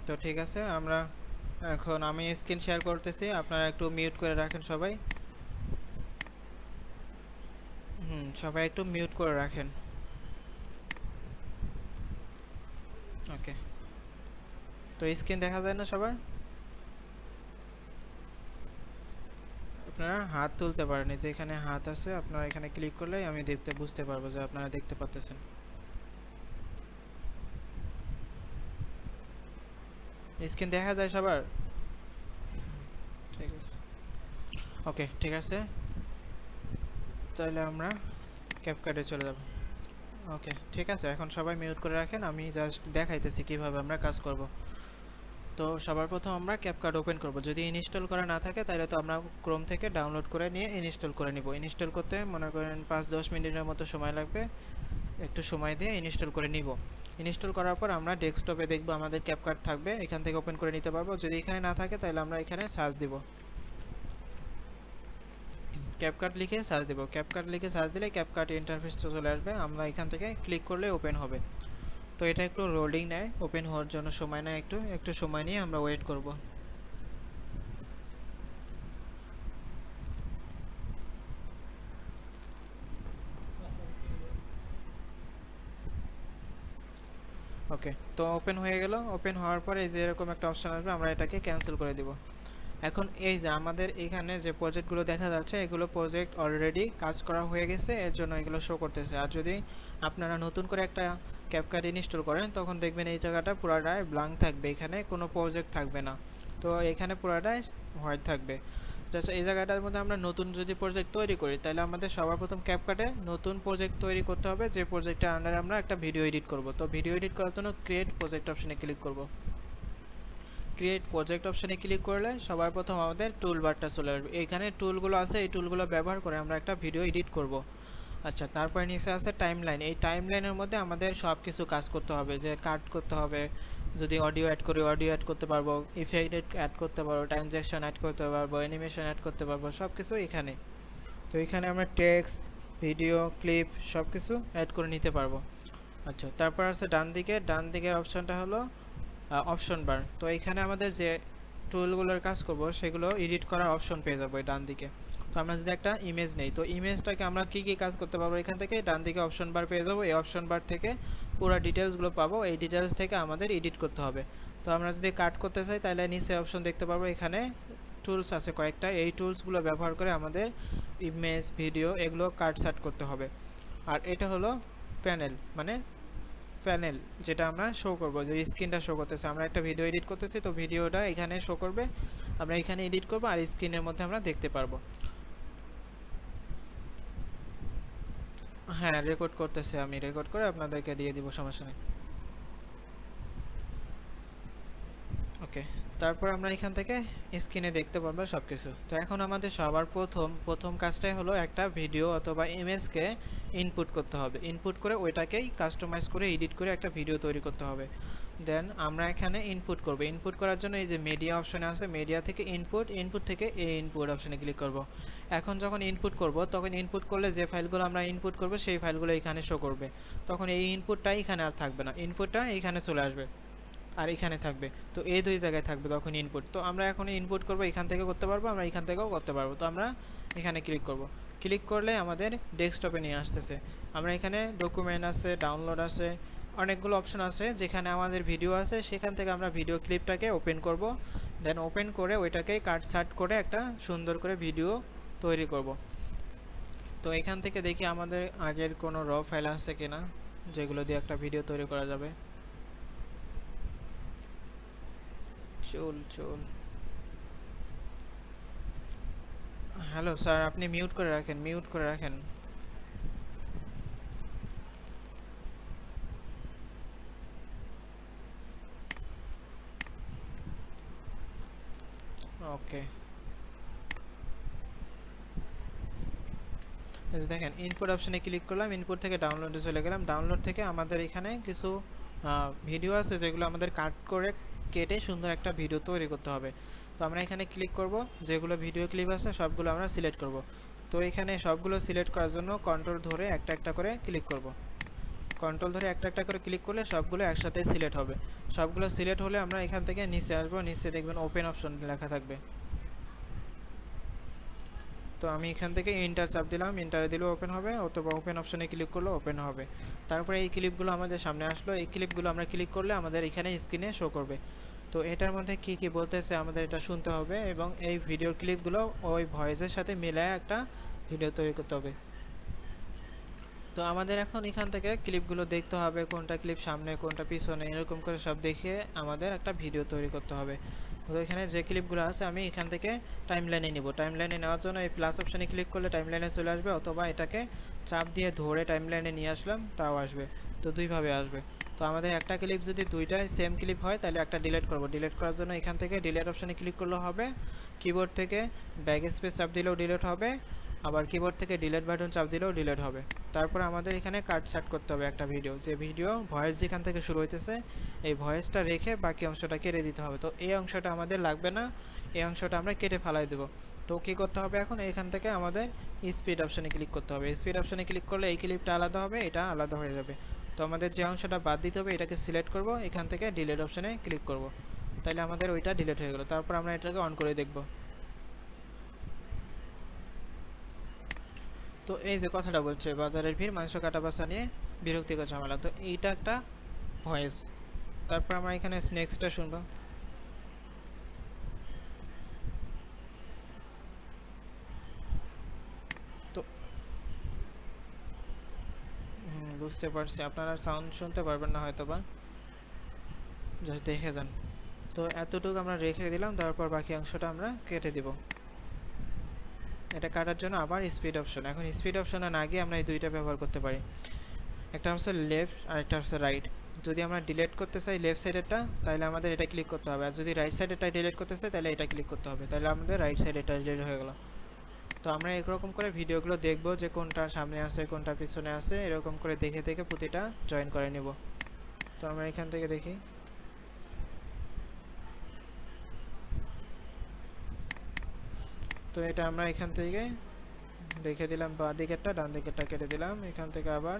তো ঠিক আছে, আমরা এখন আমি স্ক্রিন শেয়ার করতেছি, আপনারা একটু মিউট করে রাখেন সবাই। সবাই একটু মিউট করে রাখেন। ওকে, তো স্ক্রিন দেখা যায় না সবার? আপনারা হাত তুলতে পারেন, এই যে এখানে হাত আছে, আপনারা এখানে ক্লিক করলে আমি বুঝতে পারবো যে আপনারা দেখতে পাচ্ছেন। স্ক্রিন দেখা যায় সবার? ঠিক আছে, ওকে ঠিক আছে, তাহলে আমরা ক্যাপকাটে চলে যাব। ওকে ঠিক আছে, এখন সবাই মিউট করে রাখেন, আমি জাস্ট দেখাইতেছি কিভাবে আমরা কাজ করব। তো সবার প্রথম আমরা ক্যাপকাট ওপেন করব। যদি ইনস্টল করা না থাকে তাহলে তো আমরা ক্রোম থেকে ডাউনলোড করে নিয়ে ইনস্টল করে নিব। ইনস্টল করতে মনে করেন 5-10 মিনিটের মতো সময় লাগবে, একটু সময় দিয়ে ইনস্টল করে নিব। ইনস্টল করার পর আমরা ডেস্কটপে দেখব আমাদের ক্যাপকাট থাকবে, এখান থেকে ওপেন করে নিতে পারবো। যদি এখানে না থাকে তাহলে আমরা এখানে সার্চ দিব, ক্যাপকাট লিখে সার্চ দেব। ক্যাপকাট লিখে সার্চ দিলে ক্যাপকাট ইন্টারফেস চলে আসবে, আমরা এখান থেকে ক্লিক করলে ওপেন হবে। তো এটা একটু লোডিং নেয়, ওপেন হওয়ার জন্য সময় নেয়, একটু সময় নিয়ে আমরা ওয়েট করব। ওকে, তো ওপেন হয়ে গেল। ওপেন হওয়ার পরে এই যে এরকম একটা অপশন আসবে, আমরা এটাকে ক্যান্সেল করে দিব। এখন এই যে আমাদের এখানে যে প্রজেক্টগুলো দেখা যাচ্ছে, এগুলো প্রজেক্ট অলরেডি কাজ করা হয়ে গেছে, এর জন্য এগুলো শো করতেছে। আর যদি আপনারা নতুন করে একটা ক্যাপকাট ইনস্টল করেন, তখন দেখবেন এই জায়গাটা পুরাটাই ব্ল্যাঙ্ক থাকবে, এখানে কোনো প্রজেক্ট থাকবে না। তো এখানে পুরাটাই হোয়াইট থাকবে। জাস্ট এই জায়গাটার মধ্যে আমরা নতুন যদি প্রজেক্ট তৈরি করি, তাহলে আমাদের সবার প্রথম ক্যাপকাটে নতুন প্রজেক্ট তৈরি করতে হবে, যে প্রজেক্টের আন্ডারে আমরা একটা ভিডিও এডিট করব। তো ভিডিও এডিট করার জন্য ক্রিয়েট প্রজেক্ট অপশনে ক্লিক করব। ক্রিয়েট প্রজেক্ট অপশনে ক্লিক করলে সবার প্রথম আমাদের টুল বারটা চলে আসবে। এইখানে টুলগুলো আছে, এই টুলগুলো ব্যবহার করে আমরা একটা ভিডিও এডিট করব। আচ্ছা, তারপরে নিচে আছে টাইমলাইন। এই টাইমলাইনের মধ্যে আমাদের সব কিছু কাজ করতে হবে, যে কাট করতে হবে, যদি অডিও অ্যাড করি অডিও অ্যাড করতে পারবো, ইফেক্ট অ্যাড করতে পারবো, ট্রানজ্যাকশন অ্যাড করতে পারবো, অ্যানিমেশন অ্যাড করতে পারবো, সব কিছু এখানে। তো এখানে আমরা টেক্সট, ভিডিও, ক্লিপ সব কিছু অ্যাড করে নিতে পারবো। আচ্ছা, তারপর আছে ডান দিকের অপশনটা হলো অপশন বার। তো এখানে আমাদের যে টুলগুলোর কাজ করব সেগুলো এডিট করার অপশন পেয়ে যাবো ডান দিকে। তো আমরা যদি একটা ইমেজ নেই, তো ইমেজটাকে আমরা কি কি কাজ করতে পারবো, এখান থেকে ডান দিকে অপশন বার পেয়ে যাবো। এই অপশন বার থেকে পুরো ডিটেলসগুলো পাবো, এই ডিটেলস থেকে আমাদের এডিট করতে হবে। তো আমরা যদি কাট করতে চাই তাহলে নিচে অপশন দেখতে পারবো, এখানে টুলস আছে কয়েকটা, এই টুলসগুলো ব্যবহার করে আমাদের ইমেজ, ভিডিও এগুলো কাট সাট করতে হবে। আর এটা হলো প্যানেল, মানে প্যানেল, যেটা আমরা শো করব, যে স্ক্রিনটা শো করতেছে। আমরা একটা ভিডিও এডিট করতেছি, তো ভিডিওটা এখানে শো করবে, আমরা এখানে এডিট করব আর স্ক্রিনের মধ্যে আমরা দেখতে পারবো। হ্যাঁ, রেকর্ড করতেছে, আমি রেকর্ড করে আপনাদেরকে দিয়ে দিব, সমস্যা নেই। ওকে, তারপর আমরা এখান থেকে স্ক্রিনে দেখতে পারবো সব কিছু। তো এখন আমাদের সবার প্রথম কাজটাই হলো একটা ভিডিও অথবা ইমেজকে ইনপুট করতে হবে। ইনপুট করে ওইটাকেই কাস্টমাইজ করে এডিট করে একটা ভিডিও তৈরি করতে হবে। দেন আমরা এখানে ইনপুট করব। ইনপুট করার জন্য এই যে মিডিয়া অপশনে আছে, মিডিয়া থেকে ইনপুট থেকে এই ইনপুট অপশনে ক্লিক করব। এখন যখন ইনপুট করব, তখন ইনপুট করলে যে ফাইলগুলো আমরা ইনপুট করব সেই ফাইলগুলো এখানে শো করবে। তখন এই ইনপুটটা এখানে আর থাকবে না, ইনপুটটা এখানে চলে আসবে আর এখানে থাকবে। তো এই দুই জায়গায় থাকবে তখন ইনপুট। তো আমরা এখন ইনপুট করব, এখান থেকে করতে পারবো, আমরা এখান থেকেও করতে পারবো। তো আমরা এখানে ক্লিক করব। ক্লিক করলে আমাদের ডেস্কটপে নিয়ে আসতেছে। আমরা এখানে ডকুমেন্ট আছে, ডাউনলোড আছে, অনেকগুলো অপশন আছে, যেখানে আমাদের ভিডিও আছে সেখান থেকে আমরা ভিডিও ক্লিপটাকে ওপেন করব। দেন ওপেন করে ওইটাকে কাট সাট করে একটা সুন্দর করে ভিডিও তৈরি করব। তো এখান থেকে দেখি আমাদের আগের কোনো র ফাইল আছে কিনা, যেগুলো দিয়ে একটা ভিডিও তৈরি করা যাবে। চল হ্যালো স্যার, আপনি মিউট করে রাখেন, মিউট করে রাখেন। ওকে, দেখেন ইনপুট অপশনে ক্লিক করলাম, ইনপুট থেকে ডাউনলোডে চলে গেলাম। ডাউনলোড থেকে আমাদের এখানে কিছু ভিডিও আছে যেগুলো আমাদের কাট করে কেটে সুন্দর একটা ভিডিও তৈরি করতে হবে। তো আমরা এখানে ক্লিক করব, যেগুলো ভিডিও ক্লিপ আছে সবগুলো আমরা সিলেক্ট করব। তো এখানে সবগুলো সিলেক্ট করার জন্য কন্ট্রোল ধরে একটা একটা করে ক্লিক করব। কন্ট্রোল ধরে একটা একটা করে ক্লিক করলে সবগুলো একসাথে সিলেক্ট হবে। সবগুলো সিলেক্ট হলে আমরা এখান থেকে নিচে আসবো, নিচে দেখবেন ওপেন অপশন লেখা থাকবে। তো আমি এখান থেকে এন্টার চাপ দিলাম, এন্টারে দিলেও ওপেন হবে অথবা ওপেন অপশনে ক্লিক করলে ওপেন হবে। তারপরে এই ক্লিপগুলো আমাদের সামনে আসলো, এই ক্লিপগুলো আমরা ক্লিক করলে আমাদের এখানে স্ক্রিনে শো করবে। তো এটার মধ্যে কি কি বলতেছে আমাদের এটা শুনতে হবে এবং এই ভিডিওর ক্লিপগুলো ওই ভয়েসের সাথে মিলায় একটা ভিডিও তৈরি করতে হবে। তো আমাদের এখন এখান থেকে ক্লিপগুলো দেখতে হবে, কোনটা ক্লিপ সামনে কোনটা পিছনে, এরকম করে সব দেখে আমাদের একটা ভিডিও তৈরি করতে হবে। তো এখানে যে ক্লিপগুলো আছে আমি এখান থেকে টাইমলাইনে নিব। টাইমলাইনে নেওয়ার জন্য এই প্লাস অপশানে ক্লিক করলে টাইমলাইনে চলে আসবে, অথবা এটাকে চাপ দিয়ে ধরে টাইমলাইনে নিয়ে আসলাম তাও আসবে। তো দুইভাবে আসবে। তো আমাদের একটা ক্লিপ যদি দুইটাই সেম ক্লিপ হয় তাহলে একটা ডিলিট করব। ডিলিট করার জন্য এখান থেকে ডিলিট অপশানে ক্লিক করলে হবে, কিবোর্ড থেকে ব্যাক স্পেস চাপ দিলেও ডিলিট হবে, আবার কিবোর্ড থেকে ডিলিট বাটন চাপ দিলেও ডিলিট হবে। তারপর আমাদের এখানে কাট সেট করতে হবে একটা ভিডিও, যে ভিডিও ভয়েস যেখান থেকে শুরু হইতেছে এই ভয়েসটা রেখে বাকি অংশটা কেটে দিতে হবে। তো এই অংশটা আমাদের লাগবে না, এই অংশটা আমরা কেটে ফেলাই দেবো। তো কী করতে হবে এখন, এখান থেকে আমাদের স্পিড অপশানে ক্লিক করতে হবে। স্পিড অপশানে ক্লিক করলে এই ক্লিপটা আলাদা হবে, এটা আলাদা হয়ে যাবে। তো আমাদের যে অংশটা বাদ দিতে হবে এটাকে সিলেক্ট করব, এখান থেকে ডিলিট অপশানে ক্লিক করব, তাহলে আমাদের ওইটা ডিলিট হয়ে গেল। তারপর আমরা এটাকে অন করে দেখব। তো এই যে কথাটা বলছে বাজারের ভিড় মাংস কাটা বাছা নিয়ে বিরক্তিকর ঝামেলা, তো এইটা একটা ভয়েস। তারপর আমরা এখানে নেক্সটটা শুনবো। তো বুঝতে পারছি আপনারা সাউন্ড শুনতে পারবেন না হয়তো, বা জাস্ট দেখে যান। তো এতটুকু আমরা রেখে দিলাম, তারপর বাকি অংশটা আমরা কেটে দিব। এটা কাটার জন্য আবার স্পিড অপশন, এখন স্পিড অপশনে না গিয়ে আমরা এই দুইটা ব্যবহার করতে পারি। একটা হচ্ছে লেফট আর একটা হচ্ছে রাইট। যদি আমরা ডিলিট করতে চাই লেফট সাইডেরটা তাহলে আমাদের এটা ক্লিক করতে হবে, আর যদি রাইট সাইডেরটা ডিলিট করতে চাই তাহলে এটা ক্লিক করতে হবে, তাহলে আমাদের রাইট সাইড এটা ডিলিট হয়ে গেল। তো আমরা এরকম করে ভিডিওগুলো দেখবো যে কোনটা সামনে আছে কোনটা পিছনে আছে, এরকম করে দেখে দেখে প্রতিটা জয়েন করে নেব। তো আমরা এখান থেকে দেখি। তো এটা আমরা এখান থেকে রেখে দিলাম, বাঁ দিকেরটা ডান দিকেরটা কেটে দিলাম, এখান থেকে আবার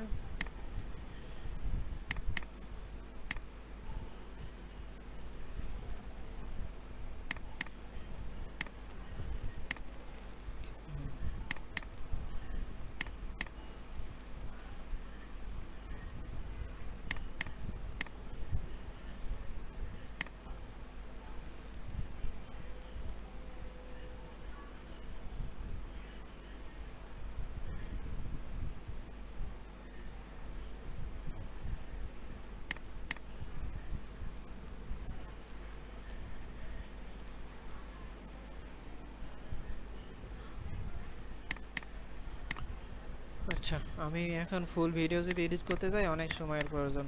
আচ্ছা আমি এখন ফুল ভিডিও যদি এডিট করতে যাই অনেক সময়ের প্রয়োজন।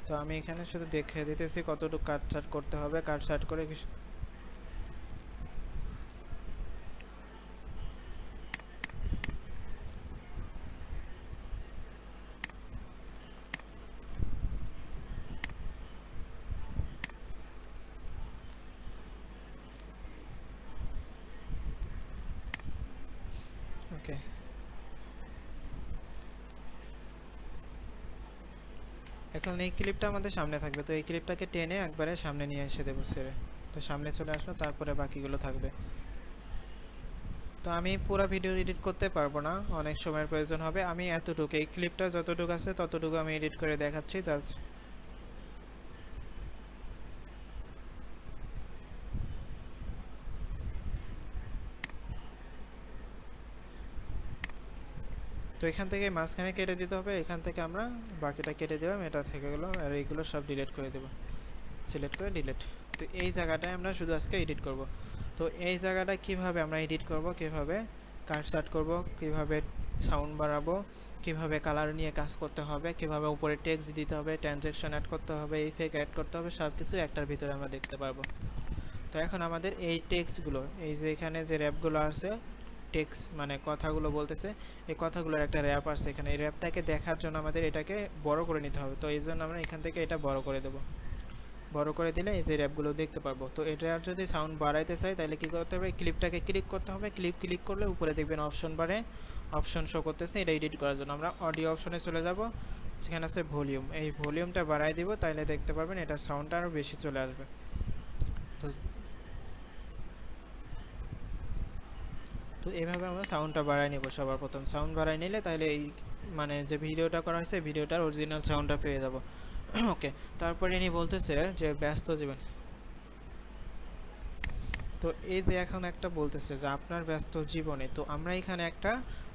তো আমি এখানে শুধু দেখে দিতেছি কতটুকু কাট ছাট করতে হবে, কাট ছাট করে ওকে। এখন এই ক্লিপটা আমাদের সামনে থাকবে, তো এই ক্লিপটাকে টেনে একবারে সামনে নিয়ে এসে দেবো ছেড়ে। তো সামনে চলে আসলো, তারপরে বাকিগুলো থাকবে। তো আমি পুরো ভিডিও এডিট করতে পারবো না, অনেক সময়ের প্রয়োজন হবে। আমি এতটুকু এই ক্লিপটা যতটুকু আছে ততটুকু আমি এডিট করে দেখাচ্ছি জাস্ট। তো এখান থেকে মাঝখানে কেটে দিতে হবে, এখান থেকে আমরা বাকিটা কেটে দিলাম, এটা থেকে গেল, আর এইগুলো সব ডিলিট করে দেবো, সিলেক্ট করে ডিলিট। তো এই জায়গাটায় আমরা শুধু আজকে এডিট করব। তো এই জায়গাটা কিভাবে আমরা এডিট করব, কিভাবে কাট স্টার্ট করব, কিভাবে সাউন্ড বাড়াবো, কিভাবে কালার নিয়ে কাজ করতে হবে, কিভাবে উপরে টেক্সট দিতে হবে, ট্রানজ্যাকশন অ্যাড করতে হবে, ইফেক্ট অ্যাড করতে হবে, সব কিছু একটার ভিতরে আমরা দেখতে পারবো। তো এখন আমাদের এই টেক্সটগুলো, এই যে এখানে যে র্যাপগুলো আছে, টেক্সট মানে কথাগুলো বলতেছে, এই কথাগুলোর একটা র্যাপ আছে এখানে, এই র্যাপটাকে দেখার জন্য আমাদের এটাকে বড় করে নিতে হবে। তো এই জন্য আমরা এখান থেকে এটা বড় করে দেবো, বড় করে দিলে এই যে র্যাপগুলো দেখতে পারবো। তো এটার যদি সাউন্ড বাড়াইতে চাই তাহলে কী করতে হবে, ক্লিপটাকে ক্লিক করতে হবে, ক্লিক করলে উপরে দেখবেন অপশন বাড়ে, অপশন শো করতেছে, এটা এডিট করার জন্য আমরা অডিও অপশনে চলে যাব, সেখানে আছে ভলিউম, এই ভলিউমটা বাড়াই দিব, তাইলে দেখতে পারবেন এটা সাউন্ডটা আরও বেশি চলে আসবে। তো তো এইভাবে আমরা সাউন্ডটা বাড়াই নেব। সবার প্রথম সাউন্ড বাড়াই নিলে তাহলে এই মানে যে ভিডিওটা করা হয়েছে ভিডিওটার অরিজিনাল সাউন্ডটা পেয়ে যাব। ওকে, তারপরে ইনি বলতেছে যে ব্যস্ত জীবন। তো এই যে এখন একটা বলতেছে যে আপনার ব্যস্ত জীবনে, তো আমরা এখানে একটা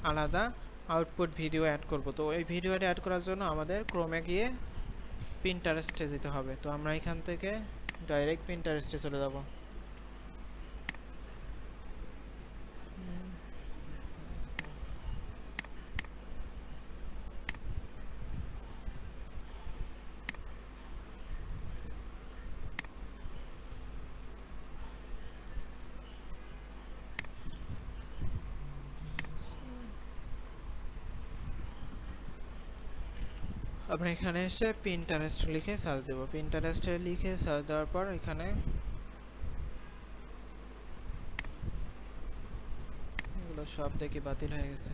আলাদা আউটপুট ভিডিও অ্যাড করব। তো এই ভিডিওটা অ্যাড করার জন্য আমাদের ক্রোমে গিয়ে পিন্টারেস্টে যেতে হবে। তো আমরা এখান থেকে ডাইরেক্ট পিন্টারেস্টে চলে যাব। আমরা এখানে এসে পিন্টারেস্ট লিখে সার্চ দেব। পিন্টারেস্টে লিখে সার্চ দেওয়ার পর এখানে এগুলো সব দেখি বাতিল হয়ে গেছে।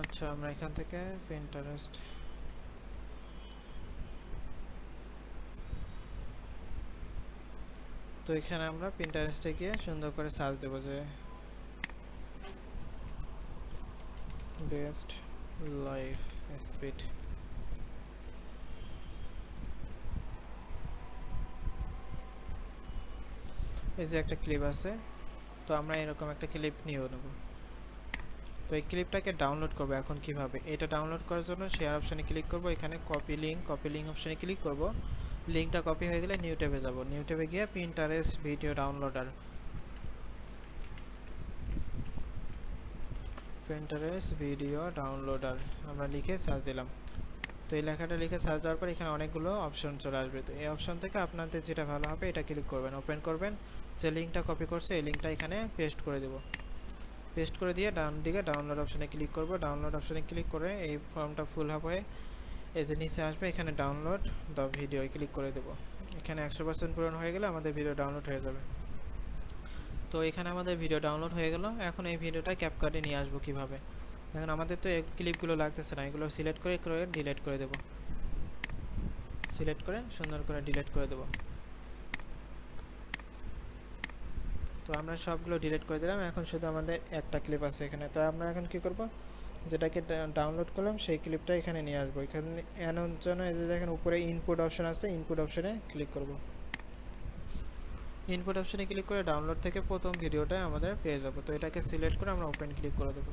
আচ্ছা, আমরা এখান থেকে পিন্টারেস্ট, তো এখানে আমরা পিন্টারেস্টে গিয়ে সুন্দর করে সার্চ দেব যে বেস্ট লাইফ স্পিড। এই যে একটা ক্লিপ আছে, তো আমরা এরকম একটা ক্লিপ নিয়ে নেব। তো এই ক্লিপটাকে ডাউনলোড করব। এখন কিভাবে এটা ডাউনলোড করার জন্য শেয়ার অপশনে ক্লিক করব, এখানে কপি লিংক অপশনে ক্লিক করব। লিংকটা কপি হয়ে গেলে নিউ ট্যাবে যাব, নিউ ট্যাবে গিয়ে Pinterest video downloader, Pinterest video downloader আমরা লিখে সার্চ দিলাম। তো এই লেখাটা লিখে সার্চ দেওয়ার পর এখানে অনেকগুলো অপশন চলে আসবে। তো এই অপশন থেকে আপনাদের যেটা ভালো হবে এটা ক্লিক করবেন, ওপেন করবেন, যে লিঙ্কটা কপি করছে এই লিঙ্কটা এখানে পেস্ট করে দেব। পেস্ট করে দিয়ে ডান দিকে ডাউনলোড অপশনে ক্লিক করব। ডাউনলোড অপশনে ক্লিক করে এই ফর্মটা ফুল হয়ে এই যে নিচে আসবে, এখানে ডাউনলোড দ্য ভিডিও ক্লিক করে দেব। এখানে 100% পূরণ হয়ে গেলে আমাদের ভিডিও ডাউনলোড হয়ে যাবে। তো এখানে আমাদের ভিডিও ডাউনলোড হয়ে গেল। এখন এই ভিডিওটা ক্যাপকাটে নিয়ে আসবো কিভাবে। এখন আমাদের তো এই ক্লিপগুলো লাগতেছে না, এগুলো সিলেক্ট করে ডিলিট করে দেব। সিলেক্ট করে সুন্দর করে ডিলিট করে দেব। তো আমরা সবগুলো ডিলিট করে দিলাম, এখন শুধু আমাদের একটা ক্লিপ আছে এখানে। তো আমরা এখন কি করব, যেটাকে ডাউনলোড করলাম সেই ক্লিপটা এখানে নিয়ে আসবো। এখানে আনার জন্য এই যে দেখেন উপরে ইনপুট অপশন আছে, ইনপুট অপশনে ক্লিক করব। ইনপুট অপশনে ক্লিক করে ডাউনলোড থেকে প্রথম ভিডিওটা আমাদের পেয়ে যাব। তো এটাকে সিলেক্ট করে আমরা ওপেন ক্লিক করে দেব।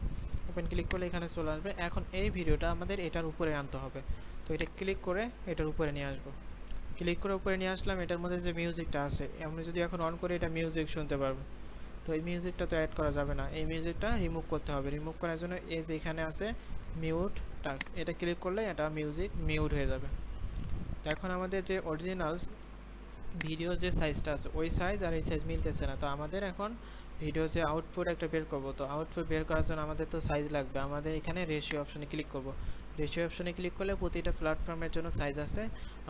ওপেন ক্লিক করলে এখানে চলে আসবে। এখন এই ভিডিওটা আমাদের এটার উপরে আনতে হবে। তো এটা ক্লিক করে এটার উপরে নিয়ে আসবো। ক্লিক করে উপরে নিয়ে আসলাম। এটার মধ্যে যে মিউজিকটা আছে আমরা যদি এখন অন করে এটা মিউজিক শুনতে পারবো। তো এই মিউজিকটা তো অ্যাড করা যাবে না, এই মিউজিকটা রিমুভ করতে হবে। রিমুভ করার জন্য এই যে এখানে আছে মিউট টাস্ক, এটা ক্লিক করলে এটা মিউজিক মিউট হয়ে যাবে। তো এখন আমাদের যে অরিজিনাল ভিডিও যে সাইজটা আছে ওই সাইজ আর এই সাইজ মিলতেছে না। তো আমাদের এখন ভিডিও যে আউটপুট একটা বের করব, তো আউটপুট বের করার জন্য আমাদের তো সাইজ লাগবে। আমাদের এখানে রেশিও অপশনে ক্লিক করব। রেশিও অপশনে ক্লিক করলে প্রতিটা প্ল্যাটফর্মের জন্য সাইজ আছে।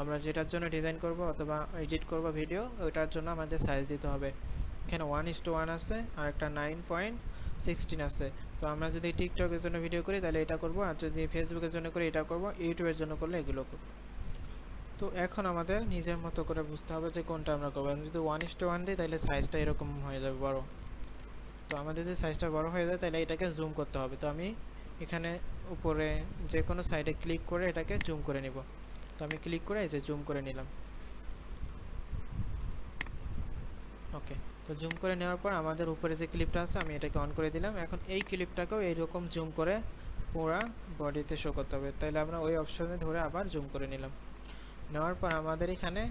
আমরা যেটার জন্য ডিজাইন করব অথবা এডিট করব ভিডিও, ওইটার জন্য আমাদের সাইজ দিতে হবে। এখানে 1:1 আছে আর একটা 9.16 আছে। তো আমরা যদি টিকটকের জন্য ভিডিও করি তাহলে এটা করব, আর যদি ফেসবুকের জন্য করি এটা করব, ইউটিউবের জন্য করলে এগুলো করব। তো এখন আমাদের নিজের মতো করে বুঝতে হবে যে কোনটা আমরা করবো। আমি যদি 1:1 দিই তাহলে সাইজটা এরকম হয়ে যাবে বড়। তো আমাদের যদি সাইজটা বড় হয়ে যায় তাহলে এটাকে জুম করতে হবে। তো আমি এখানে উপরে যে কোনো সাইডে ক্লিক করে এটাকে জুম করে নিব। তো আমি ক্লিক করে এই যে জুম করে নিলাম। ওকে, তো জুম করে নেওয়ার পর আমাদের উপরে যে ক্লিপটা আছে আমি এটাকে অন করে দিলাম। এখন এই ক্লিপটাকেও এইরকম জুম করে পুরা বডিতে শো করতে হবে, তাইলে আমরা ওই অপশনে ধরে আবার জুম করে নিলাম। নেওয়ার পর আমাদের এখানে,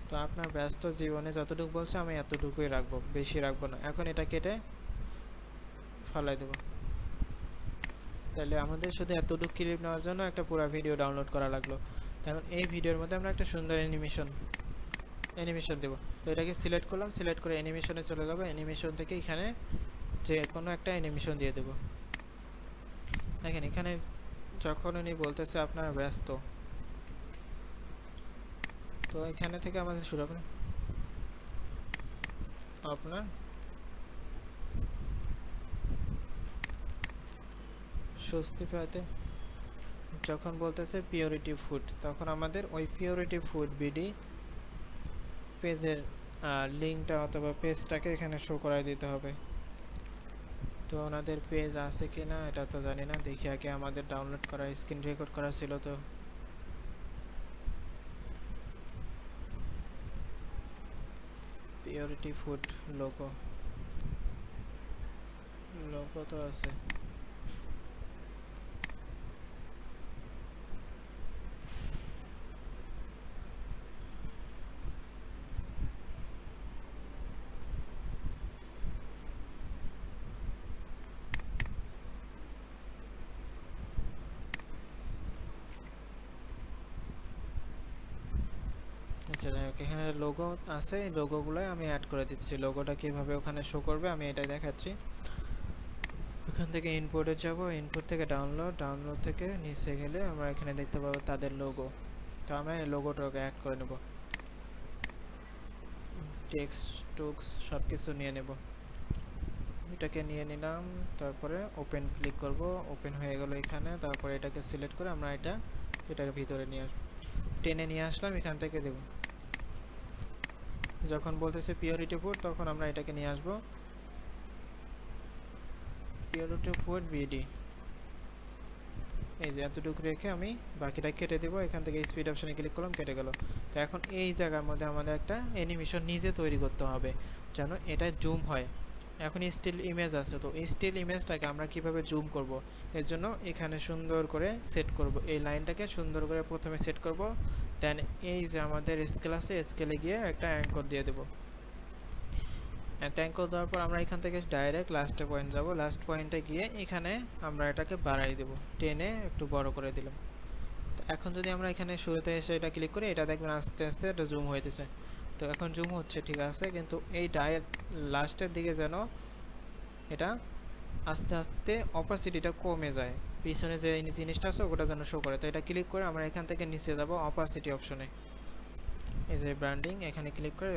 তো আপনার ব্যস্ত জীবনে যতটুকু বলছে আমি এতটুকুই রাখবো, বেশি রাখবো না। এখন এটা কেটে ফালাই দেবো। তাহলে আমাদের শুধু এতটুকু ক্লিপ নেওয়ার জন্য একটা পুরো ভিডিও ডাউনলোড করা লাগলো। কারণ এই ভিডিওর মধ্যে আমরা একটা সুন্দর অ্যানিমেশন দেবো। তো এটাকে সিলেক্ট করলাম, সিলেক্ট করে অ্যানিমেশনে চলে যাবো। অ্যানিমেশন থেকে এখানে যে কোনো একটা অ্যানিমেশন দিয়ে দেবো। দেখেন এখানে যখন উনি বলতেছে আপনার ব্যস্ত, তো এখানে থেকে আমাদের শুরু হবে আপনার স্বস্তি পেতে। যখন বলতেছে পিওরিটি ফুড, তখন আমাদের ওই পিওরিটি ফুড বিডি পেজের লিঙ্কটা অথবা পেজটাকে এখানে শো করাই দিতে হবে। তো ওনাদের পেজ আছে কি না এটা তো জানি না, দেখি আগে। আমাদের ডাউনলোড করা স্ক্রিন রেকর্ড করা ছিল, তো পিওরিটি ফুড লোগো তো আছে। আচ্ছা যাই হোক, এখানে লোগো আছে, এই লোগোগুলো আমি অ্যাড করে দিচ্ছি। লোগোটা কিভাবে ওখানে শো করবে আমি এটাই দেখাচ্ছি। ওখান থেকে ইনপুটে যাব, ইনপুট থেকে ডাউনলোড থেকে নিচে গেলে আমরা এখানে দেখতে পাবো তাদের লোগো। তো আমরা এই লোগোটাকে অ্যাড করে নেব, টেক্সট টুক্স সব কিছু নিয়ে নেব। এটাকে নিয়ে নিলাম, তারপরে ওপেন ক্লিক করব, ওপেন হয়ে গেল এখানে। তারপরে এটাকে সিলেক্ট করে আমরা এটাকে ভিতরে নিয়ে আসবো, টেনে নিয়ে আসলাম। এখান থেকে দেব, যখন বলতেছে পিওরিটি ফুড তখন আমরা এটাকে নিয়ে আসবো পিওরিটি ফুড বিডি। এই যে এতটুকু রেখে আমি বাকিটা কেটে দেবো। এখান থেকে স্পিড অপশনে ক্লিক করলাম, কেটে গেল। তো এখন এই জায়গার মধ্যে আমাদের একটা অ্যানিমেশন নিজে তৈরি করতে হবে যেন এটা জুম হয়। এখন স্টিল ইমেজ আছে, তো স্টিল ইমেজটাকে আমরা কিভাবে জুম করব, এর জন্য এখানে সুন্দর করে সেট করব। এই লাইনটাকে সুন্দর করে প্রথমে সেট করব, দেন এই যে আমাদের স্কেল আছে, স্কেলে গিয়ে একটা অ্যাঙ্কর দিয়ে দেব। একটা অ্যাঙ্কর দেওয়ার পর আমরা এখান থেকে ডাইরেক্ট লাস্টে পয়েন্ট যাব। লাস্ট পয়েন্টে গিয়ে এখানে আমরা এটাকে বাড়াই দেব, টেনে একটু বড় করে দিলাম। এখন যদি আমরা এখানে শুরুতে এসে এটা ক্লিক করি, এটা দেখবেন আস্তে আস্তে এটা জুম হইতেছে। তো এখন জুম হচ্ছে ঠিক আছে, কিন্তু এই লাস্টের দিকে যেন এটা আস্তে আস্তে অপাসিটিটা কমে যায়, পিছনে যে জিনিসটা আছে ওটা যেন শো করে। তো এটা ক্লিক করে আমরা এখান থেকে নিচে যাব অপাসিটি অপশনে। এই যে ব্র্যান্ডিং, এখানে ক্লিক করে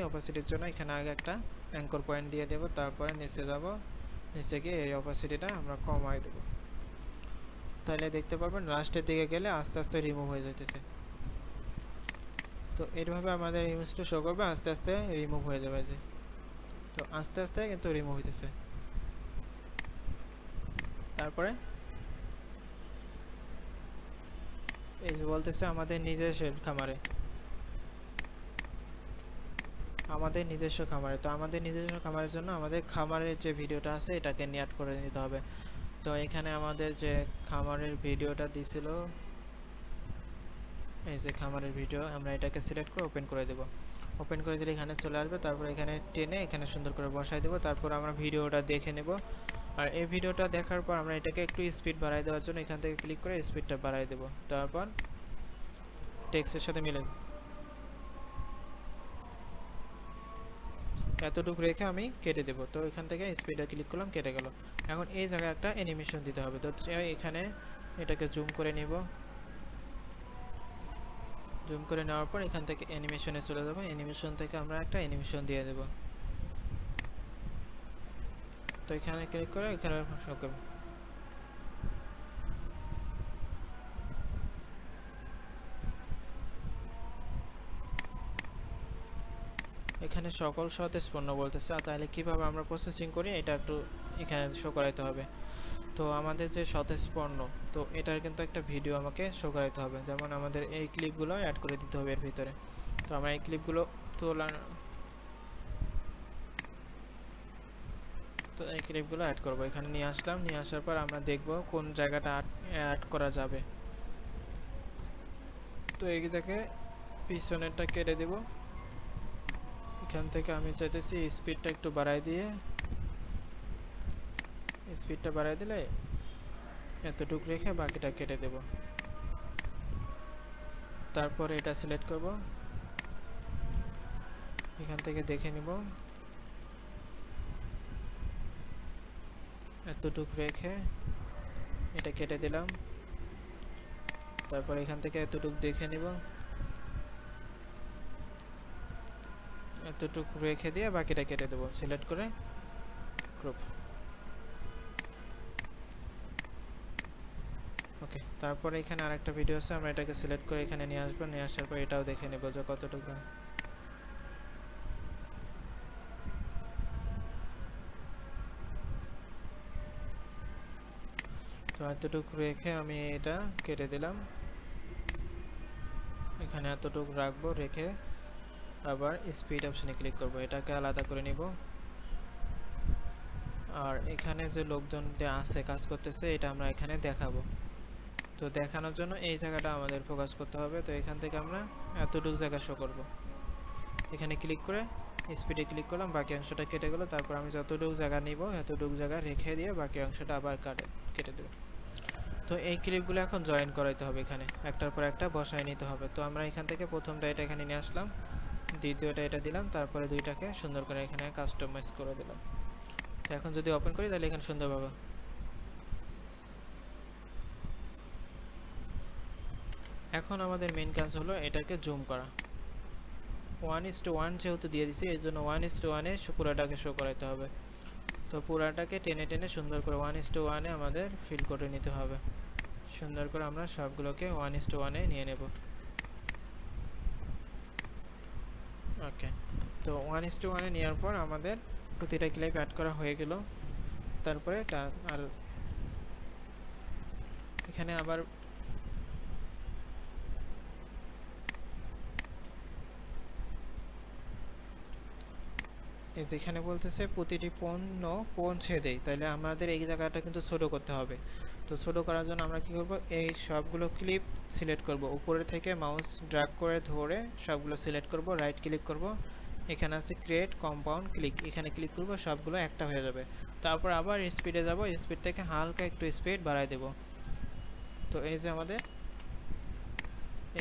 অপাসিটির জন্য এখানে আগে একটা অ্যাঙ্কর পয়েন্ট দিয়ে দেব। তারপরে নিচে যাব, নিচে গিয়ে এই অপাসিটিটা আমরা কমাই দেব। তাহলে দেখতে পারবেন লাস্টের দিকে গেলে আস্তে আস্তে রিমুভ হয়ে যাইতেছে। তো এইভাবে আমাদের ইমেজটা শো করবে, আস্তে আস্তে রিমুভ হয়ে যাবে। যে তো আস্তে আস্তে কিন্তু রিমুভ হইতেছে। তারপরে এই যে বলতেছে আমাদের নিজস্ব খামারে, তো আমাদের নিজস্ব খামারের জন্য আমাদের খামারের যে ভিডিওটা আছে এটাকে নিয়ে অ্যাড করে নিতে হবে। তো এখানে আমাদের যে খামারের ভিডিওটা দিছিল, এই যে খামারের ভিডিও, আমরা এটাকে সিলেক্ট করে ওপেন করে দেব। ওপেন করে দিলে এখানে চলে আসবে। তারপর এখানে টেনে এখানে সুন্দর করে বসাই দেব। তারপর আমরা ভিডিওটা দেখে নেব। আর এই ভিডিওটা দেখার পর আমরা এটাকে একটু স্পিড বাড়াই দেওয়ার জন্য এখান থেকে ক্লিক করে স্পিডটা বাড়াই দেব। তারপর টেক্সটের সাথে মিলে এতটুকু রেখে আমি কেটে দেব। তো এখান থেকে স্পিডে ক্লিক করলাম, কেটে গেল। এখন এই জায়গায় একটা অ্যানিমেশন দিতে হবে। তো এখানে এটাকে জুম করে নিব। জুম করে নেওয়ার পর এখান থেকে অ্যানিমেশনে চলে যাব। অ্যানিমেশন থেকে আমরা একটা অ্যানিমেশন দিয়ে দেব। তো এখানে ক্লিক করে এখানে শো করব। এখানে সকল সতেজ পণ্য বলতেছে, তাহলে কিভাবে আমরা প্রসেসিং করি এটা একটু এখানে শো করাইতে হবে। তো আমাদের যে সতেজ পণ্য, তো এটার কিন্তু একটা ভিডিও আমাকে শো করাইতে হবে, যেমন আমাদের এই ক্লিপগুলো অ্যাড করে দিতে হবে এর ভিতরে। তো আমরা এই ক্লিপগুলো এই ক্লিপগুলো অ্যাড করব, এখানে নিয়ে আসলাম, নিয়ে আসার পর আমরা দেখব কোন জায়গাটা অ্যাড করা যাবে। তো এই থেকে পিছনেরটা কেটে দেব। এখান থেকে আমি চাইতেছি স্পিডটা একটু বাড়াই দিয়ে, স্পিডটা বাড়াই দিলে এতটুকু রেখে বাকিটা কেটে দেব। তারপরে এটা সিলেক্ট করব, এখান থেকে দেখে নিব, এতটুকু রেখে এটা কেটে দিলাম। তারপর এখান থেকে এতটুকু দেখে নিব, এতটুকু রেখে দিয়ে বাকিটা কেটে দেব, সিলেক্ট করে গ্রুপ। ওকে, তারপরে এখানে আরেকটা ভিডিও আছে, আমরা এটাকে সিলেক্ট করে এখানে নিয়ে আসবো, নিয়ে আসার পর এটাও দেখে নেব যে কতটুকু। তো এতটুকু রেখে আমি এটা কেটে দিলাম, এখানে এতটুকু রাখবো, রেখে আবার স্পিড অপশনে ক্লিক করব, এটাকে আলাদা করে নিব। আর এখানে যে লোকজন আছে কাজ করতেছে এটা আমরা এখানে দেখাবো। তো দেখানোর জন্য এই জায়গাটা আমাদের ফোকাস করতে হবে। তো এখান থেকে আমরা এতটুকু জায়গা শো করব, এখানে ক্লিক করে স্পিডে ক্লিক করলাম, বাকি অংশটা কেটে গেল। তারপর আমি যতটুকু জায়গা নিব এতটুকু জায়গা রেখে দিয়ে বাকি অংশটা আবার কেটে দেব। তো এই ক্লিপগুলো এখন জয়েন করাইতে হবে, এখানে একটার পর একটা বসায় নিতে হবে। তো আমরা এখান থেকে প্রথমটা এটা এখানে নিয়ে আসলাম, দ্বিতীয়টা এটা দিলাম, তারপরে দুইটাকে সুন্দর করে এখানে কাস্টমাইজ করে দিলাম। তো এখন যদি ওপেন করি তাহলে এখানে সুন্দর পাবো। এখন আমাদের মেইন কাজ হলো এটাকে জুম করা। 1:1 যেহেতু দিয়ে দিছি এই জন্য 1:1 পুরাটাকে শো করাইতে হবে। তো পুরাটাকে টেনে টেনে সুন্দর করে 1:1 আমাদের ফিল করে নিতে হবে। সুন্দর করে আমরা সবগুলোকে 1:1 নিয়ে নেব। ওকে, তো 1:1 নেওয়ার পর আমাদের প্রতিটা ক্লিপ অ্যাড করা হয়ে গেল। তারপরে আর এখানে আবার যেখানে বলতেছে প্রতিটি পণ্য পৌঁছে দেয়, তাহলে আমাদের এই জায়গাটা কিন্তু ছোট করতে হবে। তো ছোট করার জন্য আমরা কি করব, এই সবগুলো ক্লিপ সিলেক্ট করব, উপরে থেকে মাউস ড্র্যাগ করে ধরে সবগুলো সিলেক্ট করব, রাইট ক্লিক করব, এখানে আছে ক্রিয়েট কম্পাউন্ড ক্লিক, এখানে ক্লিক করব, সবগুলো একটা হয়ে যাবে। তারপর আবার স্পিডে যাব, স্পিড থেকে হালকা একটু স্পিড বাড়াই দেব। তো এই যে আমাদের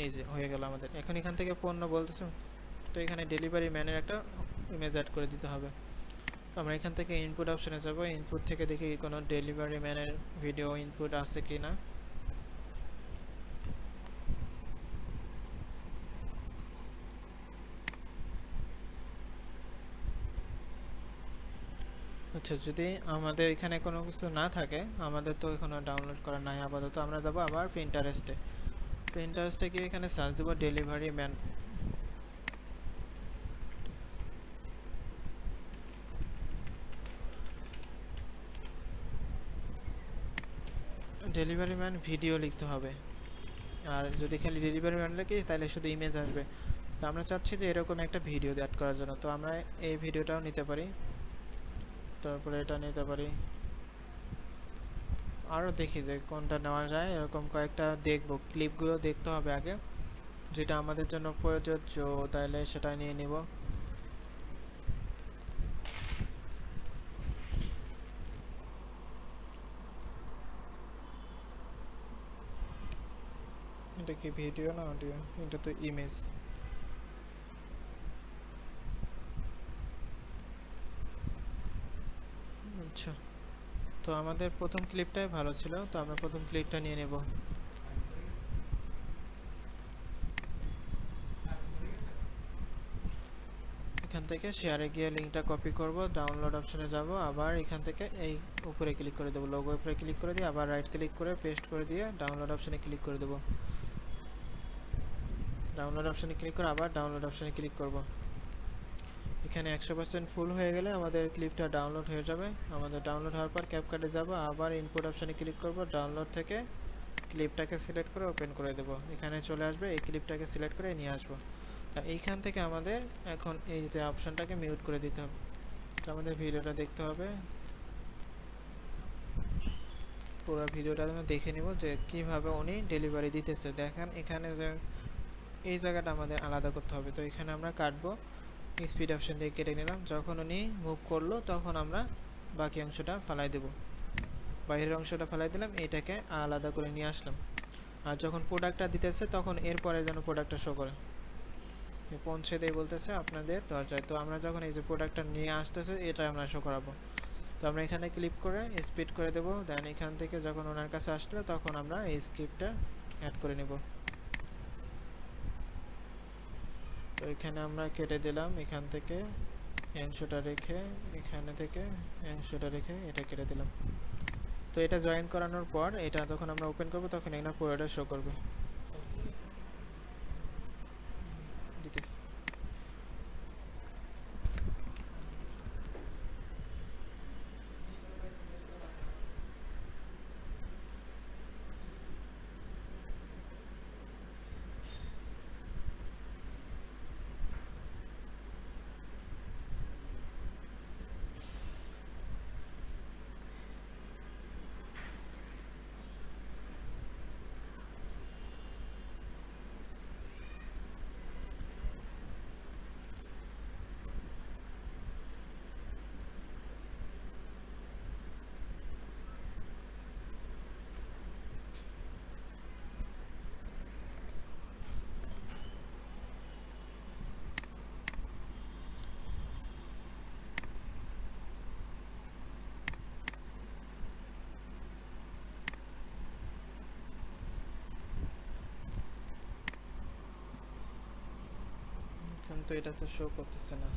এই যে হয়ে গেল আমাদের। এখন এখান থেকে পণ্য বলতেছে, তো এখানে ডেলিভারি ম্যানের একটা ইমেজ অ্যাড করে দিতে হবে। আমরা এখান থেকে ইনপুট অপশনে যাব, ইনপুট থেকে দেখি কোনো ডেলিভারি ম্যানের ভিডিও ইনপুট আছে কি না। আচ্ছা, যদি আমাদের এখানে কোনো কিছু না থাকে, আমাদের তো এখনো ডাউনলোড করা নাই আপাতত, আমরা যাব আবার প্রিন্টারেস্টে। প্রিন্টারেস্টে গিয়ে এখানে সার্চ দেব delivery man. Delivery man video লিখতে হবে, আর যদি খালি ডেলিভারি ম্যান লিখি তাহলে শুধু ইমেজ আসবে। তো আমরা চাচ্ছি যে এরকম একটা ভিডিও অ্যাড করার জন্য, তো আমরা এই ভিডিওটাও নিতে পারি, তারপরে এটা নিতে পারি, আরও দেখি যে কোনটা নেওয়া যায়। এরকম কয়েকটা দেখবো, ক্লিপগুলো দেখতে হবে আগে, যেটা আমাদের জন্য প্রযোজ্য তাহলে সেটা নিয়ে নিব। এটা কি ভিডিও না অডিও? এটা তো ইমেজ। আচ্ছা, তো আমাদের প্রথম ক্লিপটাই ভালো ছিল, তো আমরা প্রথম ক্লিপটা নিয়ে নেব। এখান থেকে শেয়ারে গিয়ে লিঙ্কটা কপি করব, ডাউনলোড অপশনে যাব, আবার এখান থেকে এই উপরে ক্লিক করে দেবো, লোগো উপরে ক্লিক করে দিয়ে আবার রাইট ক্লিক করে পেস্ট করে দিয়ে ডাউনলোড অপশনে ক্লিক করে দেবো। ডাউনলোড অপশনে ক্লিক করে আবার ডাউনলোড অপশনে ক্লিক করব। এখানে 100% ফুল হয়ে গেলে আমাদের ক্লিপটা ডাউনলোড হয়ে যাবে। আমাদের ডাউনলোড হওয়ার পর ক্যাপকাটে যাব, আবার ইনপুট অপশানে ক্লিক করব, ডাউনলোড থেকে ক্লিপটাকে সিলেক্ট করে ওপেন করে দেব। এখানে চলে আসবে, এই ক্লিপটাকে সিলেক্ট করে নিয়ে আসবো। এইখান থেকে আমাদের এখন এই যে অপশানটাকে মিউট করে দিতে হবে। তো আমাদের ভিডিওটা দেখতে হবে, পুরো ভিডিওটা আমরা দেখে নিব যে কিভাবে উনি ডেলিভারি দিতেছে। দেখেন এখানে যে এই জায়গাটা আমাদের আলাদা করতে হবে। তো এখানে আমরা কাটবো, স্পিড অপশন দিয়ে কেটে নিলাম। যখন উনি মুভ করলো তখন আমরা বাকি অংশটা ফালাই দেব, বাইরের অংশটা ফালাই দিলাম, এটাকে আলাদা করে নিয়ে আসলাম। আর যখন প্রোডাক্টটা দিতেছে তখন এরপরে যেন প্রোডাক্টটা শো করে, পৌঁছে দেয় বলতেছে আপনাদের দরজায়। তো আমরা যখন এই যে প্রোডাক্টটা নিয়ে আসতেছে এটা আমরা শো করাবো। তো আমরা এখানে ক্লিক করে স্পিড করে দেবো। দেন এখান থেকে যখন ওনার কাছে আসলো তখন আমরা এই স্ক্রিপ্টটা অ্যাড করে নেব। তো এখানে আমরা কেটে দিলাম, এখান থেকে অংশটা রেখে, এখানে থেকে অংশটা রেখে এটা কেটে দিলাম। তো এটা জয়েন করানোর পর এটা যখন আমরা ওপেন করব তখন এখানে পুরোটা শো করবে। কিন্তু এটা তো শো করতেছে না।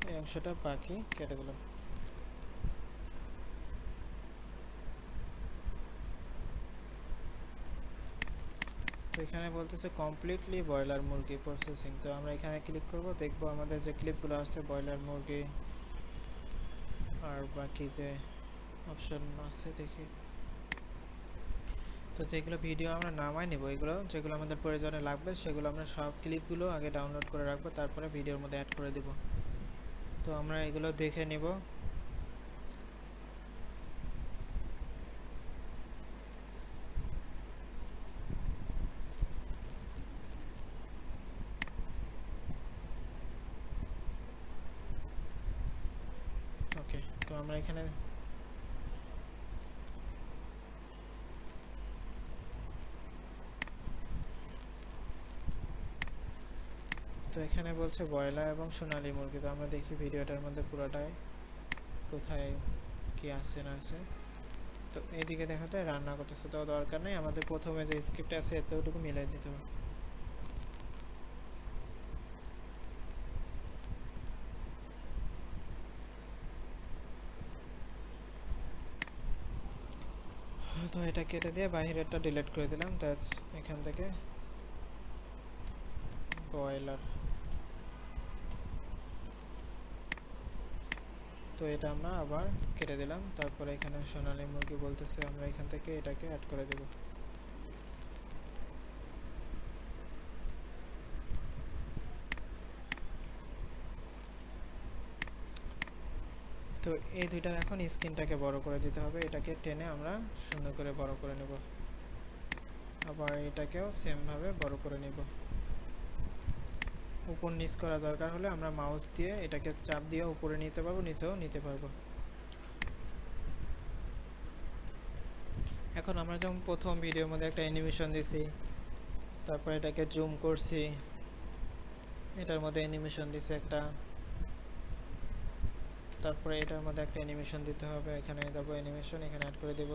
এই অংশটা বাকি কেটে দিলাম। তো এখানে বলতেছে কমপ্লিটলি ব্রয়লার মুরগি প্রসেসিং। তো আমরা এখানে ক্লিক করব, দেখব আমাদের যে ক্লিপগুলো আছে ব্রয়লার মুরগি আর বাকি যে অপশন আছে দেখি। তো যেগুলো ভিডিও আমরা নামাই নেব, এগুলো যেগুলো আমাদের প্রয়োজনে লাগবে সেগুলো আমরা সব ক্লিপগুলো আগে ডাউনলোড করে রাখবো, তারপরে ভিডিওর মধ্যে অ্যাড করে দেব। তো আমরা এগুলো দেখে নেব। ওকে, তো আমরা এখানে তো এখানে বলছে ব্রয়লার এবং সোনালী মুরগি। তো আমরা দেখি ভিডিওটার মধ্যে পুরোটাই কোথায় কি আছে না আছে। তো এইদিকে দেখাতে রান্না করতেছে, তো দরকার নেই, আমাদের প্রথমে যে স্ক্রিপ্ট আছে এতটুকু মিলাই দিতে হবে। তো এটা কেটে দিয়ে বাইরেরটা ডিলিট করে দিলাম। দ্যাটস এখান থেকে ব্রয়লার। তো এটা আমরা আবার কেটে দিলাম। তারপরে এখানে সোনালী মুরগি বলতেছে, আমরা এখান থেকে এটাকে অ্যাড করে দেব। তো এই দুইটা এখন স্ক্রিনটাকে বড় করে দিতে হবে, এটাকে টেনে আমরা সুন্দর করে বড় করে নেব। আবার এটাকেও সেম ভাবে বড় করে নেব। উপর নিচ করা দরকার হলে আমরা মাউস দিয়ে এটাকে চাপ দিয়ে উপরে নিতে পারবো, নিচেও নিতে পারবো। এখন আমরা যেমন প্রথম ভিডিওর মধ্যে একটা অ্যানিমেশন দিছি, তারপর এটাকে জুম করছি, এটার মধ্যে অ্যানিমেশন দিছি একটা, তারপরে এটার মধ্যে একটা অ্যানিমেশন দিতে হবে। এখানে যাব অ্যানিমেশন, এখানে অ্যাড করে দেব।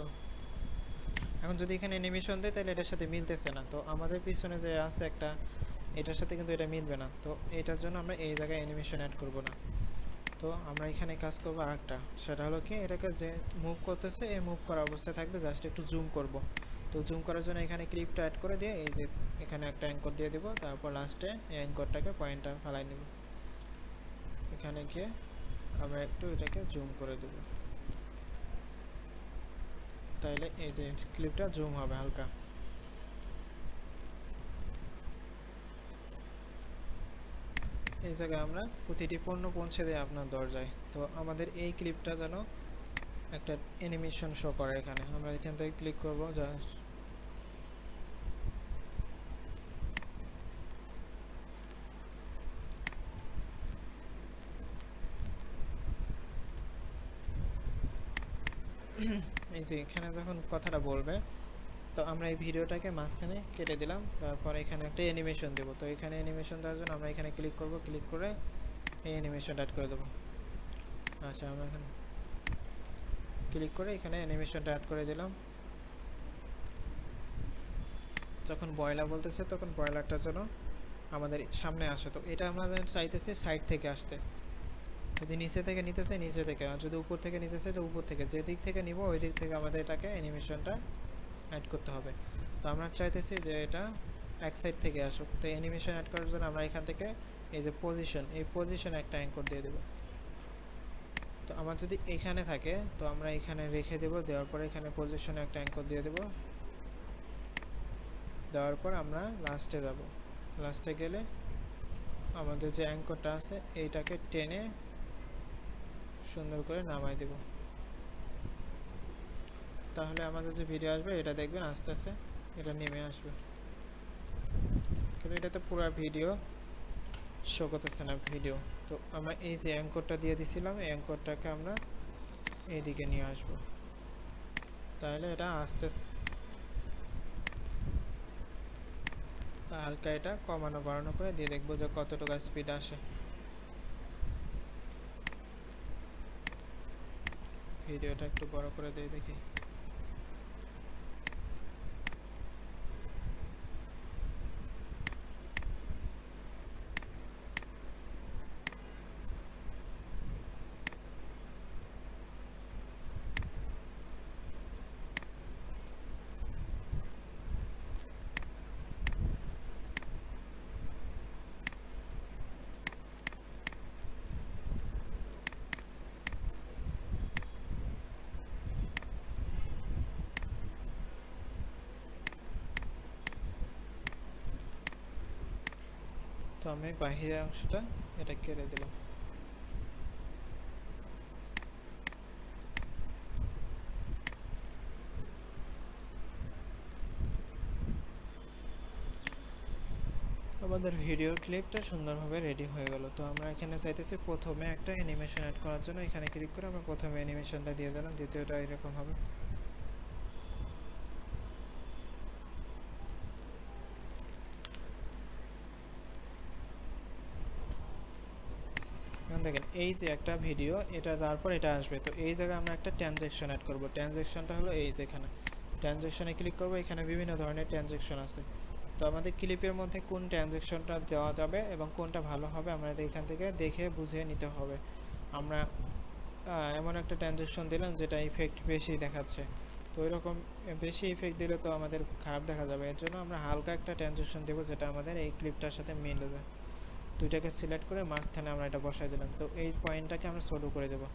এখন যদি এখানে অ্যানিমেশন দেয় তাহলে এটার সাথে মিলতেছে না। তো আমাদের পিছনে যে আছে একটা, এটার সাথে কিন্তু এটা মিলবে না। তো এটার জন্য আমরা এই জায়গায় অ্যানিমেশন অ্যাড করব না। তো আমরা এখানে কাজ করবো আরেকটা, সেটা হলো কি এটাকে যে মুভ করতেছে এই মুভ করা অবস্থায় থাকবে, জাস্ট একটু জুম করব। তো জুম করার জন্য এখানে ক্লিপটা অ্যাড করে দিয়ে এই যে এখানে একটা অ্যাঙ্কর দিয়ে দেবো, তারপর লাস্টে এই অ্যাঙ্করটাকে পয়েন্টটা ফেলাই নেব। এখানে গিয়ে আমরা একটু এটাকে জুম করে দেব, তাইলে এই যে ক্লিপটা জুম হবে হালকা। এই জায়গায় আমরা প্রতিটি পণ্য পৌঁছে দেয় আপনার দরজায়। তো আমাদের এই ক্লিপটা যেন একটা অ্যানিমেশন শো করে, এখানে আমরা এখান থেকে ক্লিক করব জাস্ট। এই যে এখানে যখন কথাটা বলবে, তো আমরা এই ভিডিওটাকে মাঝখানে কেটে দিলাম, তারপর এখানে একটা অ্যানিমেশন দেবো। তো এখানে অ্যানিমেশন দেওয়ার জন্য আমরা এখানে ক্লিক করব, ক্লিক করে এই অ্যানিমেশনটা অ্যাড করে দেবো। আচ্ছা, আমরা এখানে ক্লিক করে এখানে অ্যানিমেশনটা অ্যাড করে দিলাম। যখন বয়লা বলতেছে তখন বয়লারটা যেন আমাদের সামনে আসে। তো এটা আমরা চাইতেছি সাইড থেকে আসতে, যদি নিচে থেকে নিতে চাই নিচে থেকে, আর যদি উপর থেকে নিতে চাই তো উপর থেকে। যে দিক থেকে নিব ওই দিক থেকে আমাদের এটাকে অ্যানিমেশনটা অ্যাড করতে হবে। তো আমরা চাইতেছি যে এটা এক সাইড থেকে আসুক। তো অ্যানিমেশন অ্যাড করার জন্য আমরা এখান থেকে এই যে পজিশন, এই পজিশনে একটা অ্যাঙ্কর দিয়ে দেব। তো আমার যদি এখানে থাকে তো আমরা এখানে রেখে দেব, দেওয়ার পরে এখানে পজিশনে একটা অ্যাঙ্কর দিয়ে দেব। দেওয়ার পর আমরা লাস্টে যাব, লাস্টে গেলে আমাদের যে অ্যাঙ্করটা আছে এইটাকে টেনে সুন্দর করে নামাই দেব। তাহলে আমাদের যে ভিডিও আসবে এটা দেখবেন আস্তে আস্তে এটা নেমে আসবে, কিন্তু এটাতে পুরো ভিডিও শো করতেছে না ভিডিও। তো আমরা এই যে অ্যাঙ্করটা দিয়ে দিছিলাম, এই অ্যাঙ্করটাকে আমরা এইদিকে নিয়ে আসবো, তাহলে এটা আস্তে হালকা এটা কমানো বাড়ানো করে দিয়ে দেখবো যে কতটুকু স্পিড আসে। ভিডিওটা একটু বড় করে দিয়ে দেখি। তো আমি বাহিরের অংশটা এটা কেটে দিলাম। আমাদের ভিডিও ক্লিপটা সুন্দরভাবে রেডি হয়ে গেল। তো আমরা এখানে চাইতেছি প্রথমে একটা অ্যানিমেশন অ্যাড করার জন্য, এখানে ক্লিক করে আমরা প্রথমে অ্যানিমেশনটা দিয়ে দিলাম, দ্বিতীয়টা এরকম হবে। দেখেন এই যে একটা ভিডিও, এটা তারপর এটা আসবে। তো এই জায়গায় আমরা একটা ট্রানজ্যাকশন অ্যাড করব। ট্রানজ্যাকশনটা হলো এই যে এখানে ট্রানজ্যাকশনে ক্লিক করব, এখানে বিভিন্ন ধরনের ট্রানজ্যাকশন আছে। তো আমাদের ক্লিপের মধ্যে কোন ট্রানজ্যাকশনটা দেওয়া যাবে এবং কোনটা ভালো হবে আমরা এখান থেকে দেখে বুঝে নিতে হবে। আমরা এমন একটা ট্রানজ্যাকশন দিলাম যেটা ইফেক্ট বেশি দেখাচ্ছে, তো ওইরকম বেশি ইফেক্ট দিলে তো আমাদের খারাপ দেখা যাবে। এর জন্য আমরা হালকা একটা ট্রানজ্যাকশন দেবো যেটা আমাদের এই ক্লিপটার সাথে মিলে যায়। দুইটাকে সিলেক্ট করে মাঝখানে আমরা এটা বসাই দিলাম। তো এই পয়েন্টটাকে আমরা ছোটো করে দেবো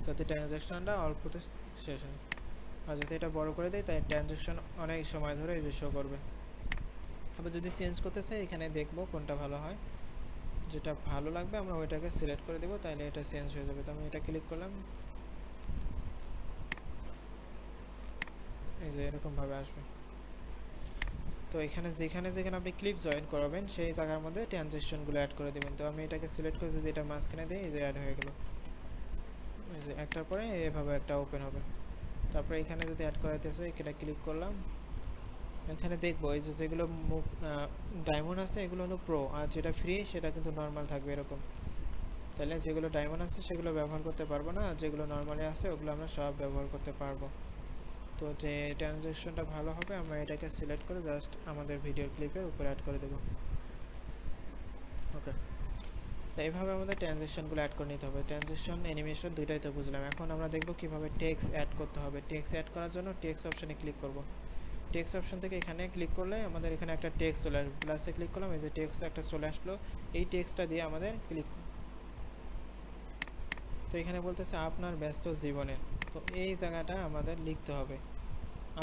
যাতে ট্রানজ্যাকশনটা অল্পতে শেষ হয়, আর যাতে এটা বড় করে দেয় তাই ট্রানজ্যাকশন অনেক সময় ধরে এই শো করবে। আবার যদি চেঞ্জ করতে চাই এখানে দেখবো কোনটা ভালো হয়, যেটা ভালো লাগবে আমরা ওইটাকে সিলেক্ট করে দেবো, তাহলে এটা চেঞ্জ হয়ে যাবে। তো আমি এটা ক্লিক করলাম, এই যে এরকমভাবে আসবে। তো এখানে যেখানে যেখানে আপনি ক্লিপ জয়েন করাবেন সেই জায়গার মধ্যে ট্রানজ্যাকশনগুলো অ্যাড করে দেবেন। তো আমি এটাকে সিলেক্ট করে যদি এটা মাঝখানে দিই এই যে অ্যাড হয়ে গেল, এই যে একটার পরে এভাবে একটা ওপেন হবে। তারপরে এখানে যদি অ্যাড করাইতে চাই এটা ক্লিক করলাম, এখানে দেখবো এই যে যেগুলো ডায়মন্ড আছে এগুলো হলো প্রো, আর যেটা ফ্রি সেটা কিন্তু নর্মাল থাকবে এরকম। তাহলে যেগুলো ডায়মন্ড আছে সেগুলো ব্যবহার করতে পারবো না, আর যেগুলো নর্মালি আছে ওগুলো আমরা সব ব্যবহার করতে পারবো। তো যে ট্রানজ্যাকশনটা ভালো হবে আমরা এটাকে সিলেক্ট করে জাস্ট আমাদের ভিডিও ক্লিপের উপরে অ্যাড করে দেব। ওকে, তো এইভাবে আমাদের ট্রানজিশনগুলো অ্যাড করে নিতে হবে। ট্রানজিশন অ্যানিমেশন দুইটাই তো বুঝলাম। এখন আমরা দেখব কিভাবে টেক্সট অ্যাড করতে হবে। টেক্সট অ্যাড করার জন্য টেক্সট অপশনে ক্লিক করব। টেক্সট অপশন থেকে এখানে ক্লিক করলে আমাদের এখানে একটা টেক্সট চলে আসবে। প্লাসে ক্লিক করলাম, এই যে টেক্সট একটা চলে আসলো। এই টেক্সটটা দিয়ে আমাদের ক্লিক, তো এখানে বলতেছে আপনার ব্যস্ত জীবনে, তো এই জায়গাটা আমাদের লিখতে হবে,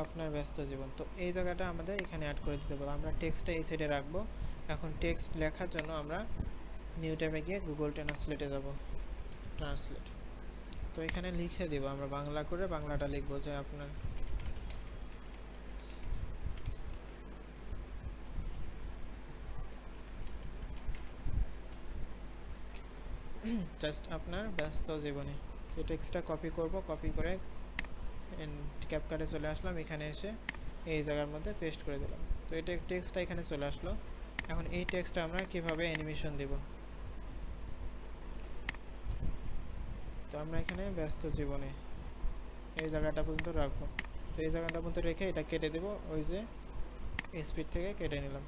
আপনার ব্যস্ত জীবন। তো এই জায়গাটা আমাদের এখানে অ্যাড করে দিতে পারবো। আমরা টেক্সটটা এই সাইডে রাখবো। এখন টেক্সট লেখার জন্য আমরা নিউ ট্যাবে গিয়ে গুগল ট্রান্সলেটে যাব, ট্রান্সলেট। তো এখানে লিখে দেবো, আমরা বাংলা করে বাংলাটা লিখবো যে আপনার জাস্ট আপনার ব্যস্ত জীবনে। তো টেক্সটটা কপি করব, কপি করে ক্যাপকাটে চলে আসলাম, এখানে এসে এই জায়গার মধ্যে পেস্ট করে দিলাম। তো এই টেক্সটটা এখানে চলে আসলো। এখন এই টেক্সটটা আমরা কিভাবে অ্যানিমেশন দেব, তো আমরা এখানে ব্যস্ত জীবনে এই জায়গাটা পর্যন্ত রাখবো। তো এই জায়গাটা পর্যন্ত রেখে এটা কেটে দেব, ওই যে স্পিড থেকে কেটে নিলাম।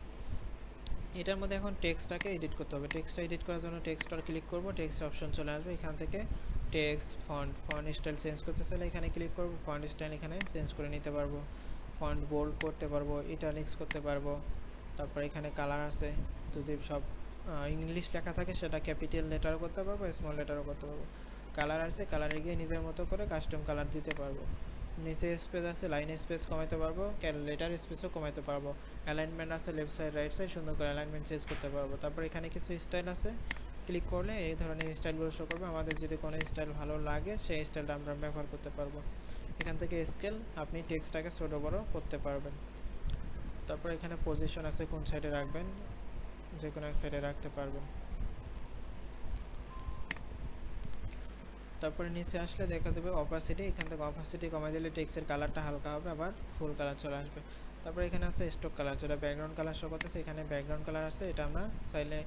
এটার মধ্যে এখন টেক্সটটাকে এডিট করতে হবে। টেক্সটটা এডিট করার জন্য টেক্সটটা ক্লিক করব, টেক্সট অপশন চলে আসবে। এখান থেকে টেক্সট ফন্ট স্টাইল চেঞ্জ করতে চাইলে এখানে ক্লিক করব, ফন্ট স্টাইল এখানে চেঞ্জ করে নিতে পারবো। ফন্ট বোল্ড করতে পারবো, ইটালিক্স করতে পারবো। তারপর এখানে কালার আছে, যদি সব ইংলিশ লেখা থাকে সেটা ক্যাপিটাল লেটারও করতে পারবো, স্মল লেটারও করতে পারবো। কালার আছে, কালারে গিয়ে নিজের মতো করে কাস্টম কালার দিতে পারবো। নিচে স্পেস আছে, লাইন স্পেস কমাইতে পারবো, লেটার স্পেসও কমাইতে পারবো। অ্যালাইনমেন্ট আছে, লেফট সাইড রাইট সাইড সুন্দর করে অ্যালাইনমেন্ট চেঞ্জ করতে পারবো। তারপর এখানে কিছু স্টাইল আছে, ক্লিক করলে এই ধরনের স্টাইলগুলো শো করবে। আমাদের যদি কোনো স্টাইল ভালো লাগে সেই স্টাইলটা আমরা ব্যবহার করতে পারবো। এখান থেকে স্কেল আপনি টেক্সটটাকে ছোটো বড়ো করতে পারবেন। তারপর এখানে পজিশন আছে, কোন সাইডে রাখবেন, যে কোনো এক সাইডে রাখতে পারবেন। তারপরে নিচে আসলে দেখা দেবে অপাসিটি, এখান থেকে অপাসিটি কমাই দিলে টেক্সটের কালারটা হালকা হবে, আবার ফুল কালার চলে আসবে। তারপরে এখানে আছে স্টক কালার, যেটা ব্যাকগ্রাউন্ড কালার শো করতেছে। এখানে ব্যাকগ্রাউন্ড কালার আছে, এটা আমরা চাইলে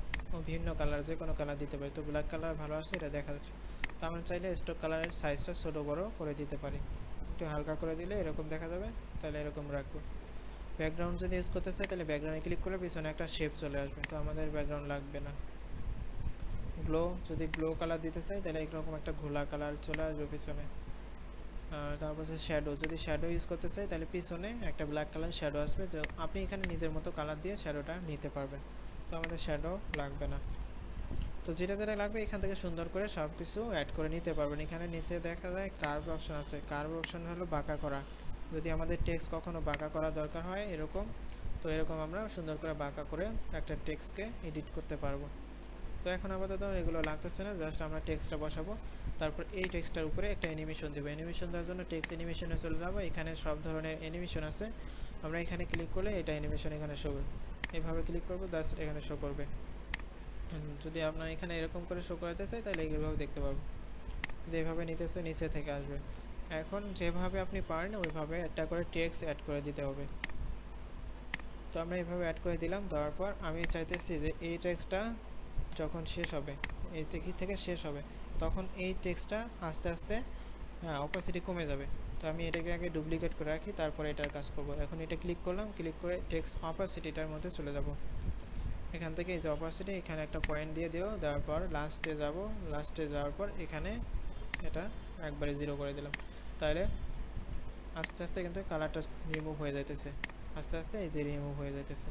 ভিন্ন কালার যে কোনো কালার দিতে পারি। তো ব্ল্যাক কালার ভালো আছে, এটা দেখা যাচ্ছে। তো আমরা চাইলে স্টক কালারের সাইজটা ছোটো বড়ো করে দিতে পারি। একটু হালকা করে দিলে এরকম দেখা যাবে, তাহলে এরকম রাখবো। ব্যাকগ্রাউন্ড যদি ইউজ করতে চাই তাহলে ব্যাকগ্রাউন্ডে ক্লিক করলে পিছনে একটা শেপ চলে আসবে, তো আমাদের ব্যাকগ্রাউন্ড লাগবে না। গ্লো, যদি গ্লো কালার দিতে চাই তাহলে এরকম একটা ঘোলা কালার চলে আসবে পিছনে। তারপর হচ্ছে শ্যাডো, যদি শ্যাডো ইউজ করতে চাই তাহলে পিছনে একটা ব্ল্যাক কালার শ্যাডো আসবে, যে আপনি এখানে নিজের মতো কালার দিয়ে শ্যাডোটা নিতে পারবেন। তো আমাদের শ্যাডো লাগবে না। তো যেটা যেটা লাগবে এখান থেকে সুন্দর করে সব কিছু অ্যাড করে নিতে পারবেন। এখানে নিচে দেখা যায় কার্ভ অপশন আছে, কার্ভ অপশন হলো বাঁকা করা। যদি আমাদের টেক্সট কখনো বাঁকা করা দরকার হয় এরকম, তো এরকম আমরা সুন্দর করে বাঁকা করে একটা টেক্সটকে এডিট করতে পারবো। তো এখন আপাতত এগুলো লাগতেছে না, জাস্ট আমরা টেক্সটটা বসাবো। তারপর এই টেক্সটটার উপরে একটা অ্যানিমেশন দেবো। অ্যানিমেশন দেওয়ার জন্য টেক্সট অ্যানিমেশনে চলে যাবো, এখানে সব ধরনের অ্যানিমেশন আছে। আমরা এখানে ক্লিক করলে এটা অ্যানিমেশন এখানে শো করবে। এইভাবে ক্লিক করবো, জাস্ট এখানে শো করবে। যদি আপনার এখানে এরকম করে শো করাতে চাই তাহলে এইভাবে দেখতে পারবো, যেভাবে নিতেছে নিচে থেকে আসবে। এখন যেভাবে আপনি পারেন ওইভাবে একটা করে টেক্সট অ্যাড করে দিতে হবে। তো আমরা এইভাবে অ্যাড করে দিলাম। দেওয়ার পর আমি চাইতেছি যে এই টেক্সটটা যখন শেষ হবে, এই থেকে শেষ হবে, তখন এই টেক্সটটা আস্তে আস্তে অপাসিটি কমে যাবে। তো আমি এটাকে আগে ডুপ্লিকেট করে রাখি, তারপরে এটার কাজ করব। এখন এটা ক্লিক করলাম, ক্লিক করে টেক্সট অপাসিটিটার মধ্যে চলে যাব। এখান থেকে এই যে অপাসিটি, এখানে একটা পয়েন্ট দিয়ে দিও, দেওয়ার পর লাস্টে যাব। লাস্টে যাওয়ার পর এখানে এটা একবারে 0 করে দিলাম। তাহলে আস্তে আস্তে কিন্তু কালারটা রিমুভ হয়ে যাইতেছে, আস্তে আস্তে এই যে রিমুভ হয়ে যাইতেছে।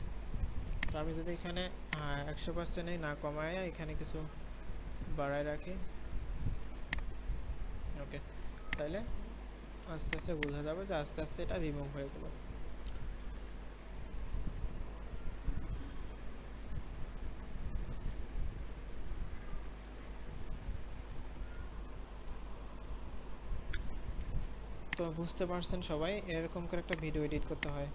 তো আমি যদি এখানে 100% না কমায় এখানে কিছু বাড়ায় রাখি, ওকে, তাহলে আস্তে আস্তে বোঝা যাবে যে আস্তে আস্তে এটা রিমুভ হয়ে গেল। তো বুঝতে পারছেন সবাই, এরকম করে একটা ভিডিও এডিট করতে হয়।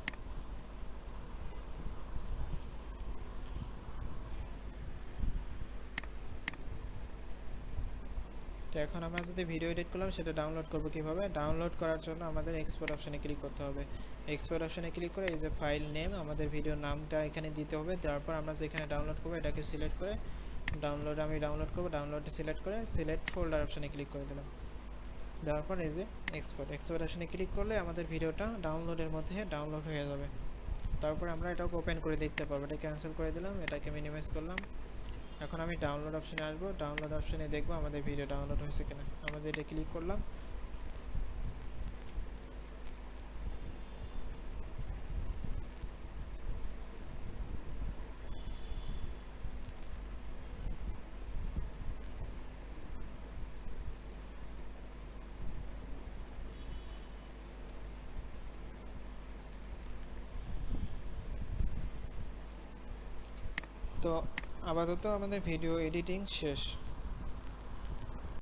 তো এখন আমরা যদি ভিডিও এডিট করলাম সেটা ডাউনলোড করব কিভাবে, ডাউনলোড করার জন্য আমাদের এক্সপোর্ট অপশনে ক্লিক করতে হবে। এক্সপোর্ট অপশনে ক্লিক করে এই যে ফাইল নেম, আমাদের ভিডিও নামটা এখানে দিতে হবে। তারপর আমরা যেখানে ডাউনলোড করব এটাকে সিলেক্ট করে ডাউনলোড, আমি ডাউনলোড করব, ডাউনলোডে সিলেক্ট করে সিলেক্ট ফোল্ডার অপশনে ক্লিক করে দিলাম। দেওয়ার পর এই যে এক্সপোর্ট অপশনে ক্লিক করলে আমাদের ভিডিওটা ডাউনলোডের মধ্যে ডাউনলোড হয়ে যাবে। তারপর আমরা এটাকে ওপেন করে দেখতে পারবো। এটা ক্যান্সেল করে দিলাম, এটাকে মিনিমাইজ করলাম, এখন আমি ডাউনলোড অপশনে আসবো, ডাউনলোড অপশনে দেখবো আমাদের ভিডিও ডাউনলোড হয়েছে কিনা। আমরা যেটা ক্লিক করলাম, তো আপাতত আমাদের ভিডিও এডিটিং শেষ।